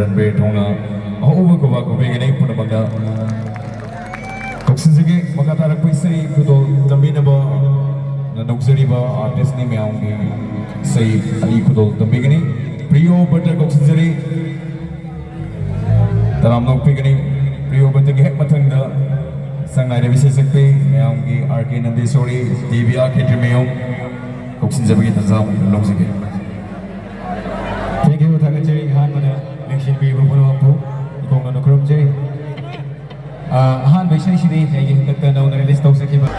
runway thongna over ko ba ko be gani puna bangda koksin sege makata rak paisai ko do tamina ba na nokzari ba artist ni me aungi sai ali ko do tambe gani priyo butter koksin sari taram nok pe gani priyo butter ge mathang da sangai de विशेषक पे मैं आऊँगी R K नंदीश्वरी देविया क्षेत्र में हूँ koksin sari ge tanza long sege Thank you, Thank you, Han mana election be bu bu bu kong na krom jai. Han be sai sini hai ge tak na na list tau sakhi ba.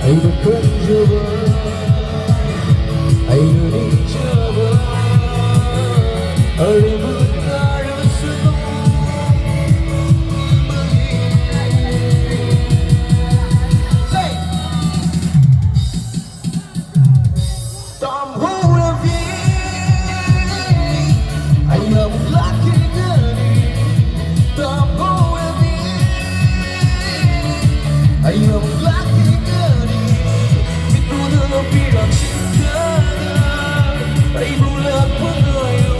hãy được quên chưa vơi, hãy đưa đi chưa vơi, ở đây bước ra rất sớm. Tom who la vie, anh là một lá cây cờ đi. Tom who la vie, anh là một lá cây cờ đi. Biết đủ nữa vì là chính cờ, hãy đủ là của người yêu.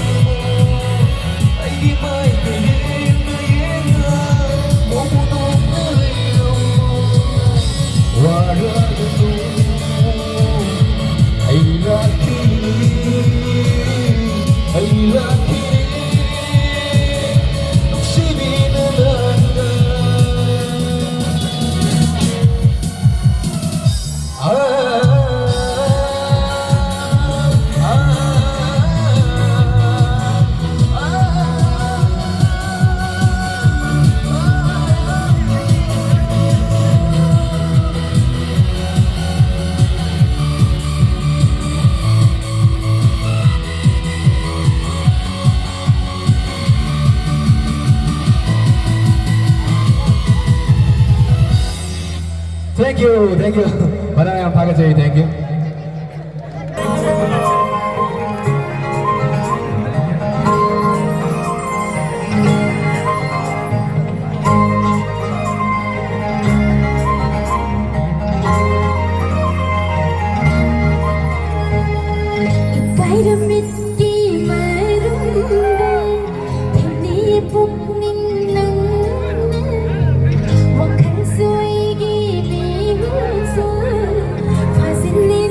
Hãy đi mãi người yên một mùa đông người yêu. Hoa ra đủ, hãy là kini, hãy là kini. Lúc si bi na lần Thank you, thank you. Banana Pagaji, thank you. Vitamin marunde thani phúc ninh nắng hoặc khăn xuôi ghi đi hương xuôi và xin đi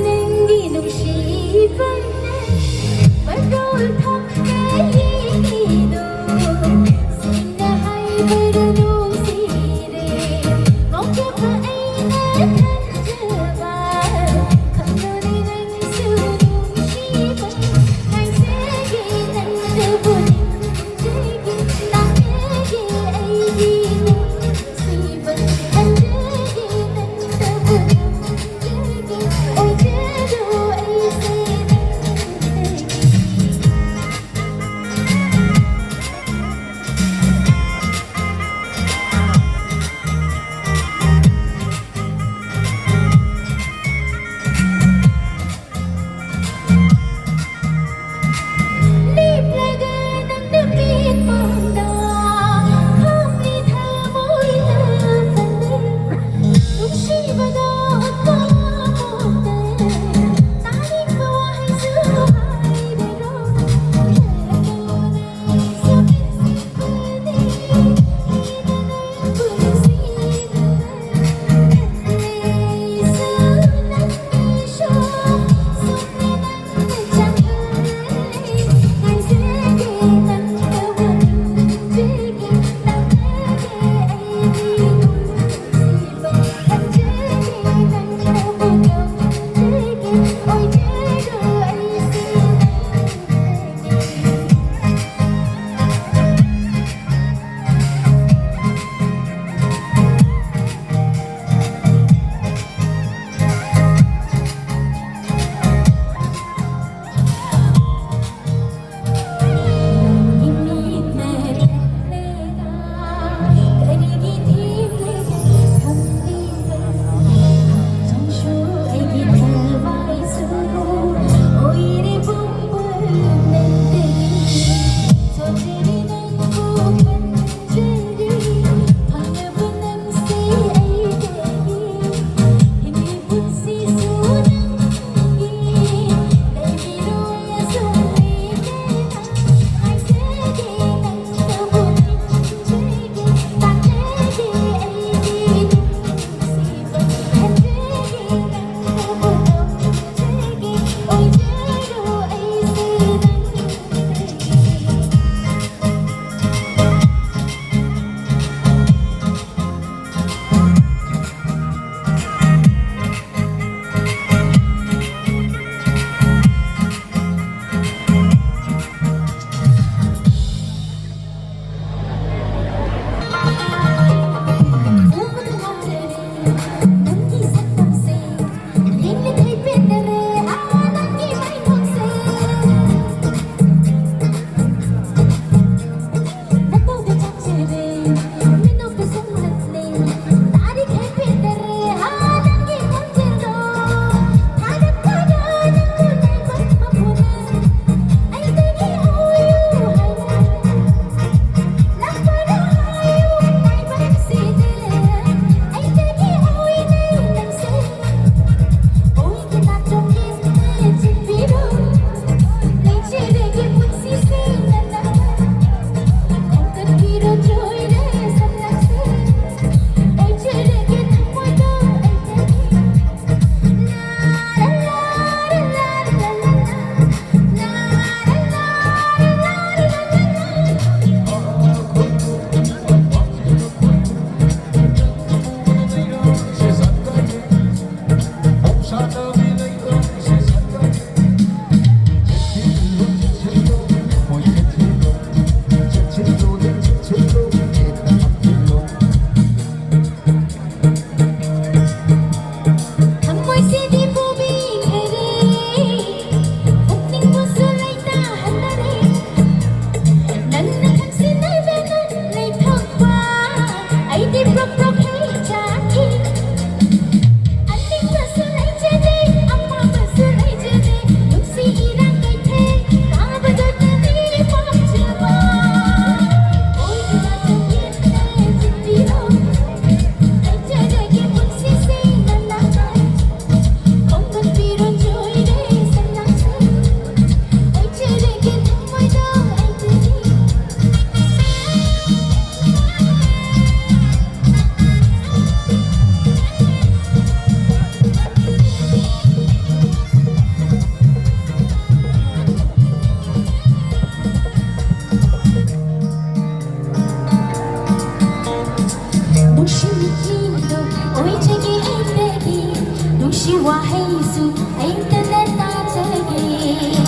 오이지기 했대기 눈시와 해수 인터넷 따지기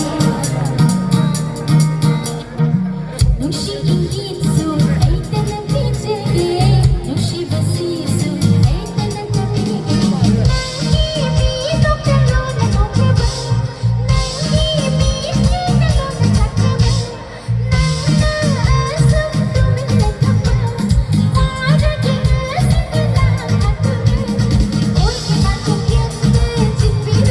눈시 인기수 에이때는 비지기 눈시 베시수 에이때는 따비기 난기 미독대로는 못해봐 난기 미치대로는 착해봐 나나 아슴 도밀레 타봐 화르기 생각나 가끔은 오이기 만큼 기쁘지 비루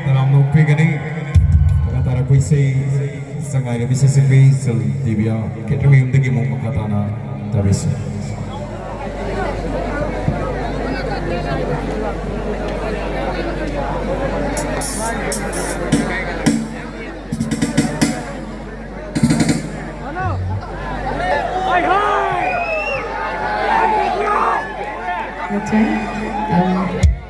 dalam nupi kini antara puisi sangai lebih sesuai sel Divya kita memang tegi mau makatana tabis. Your turn.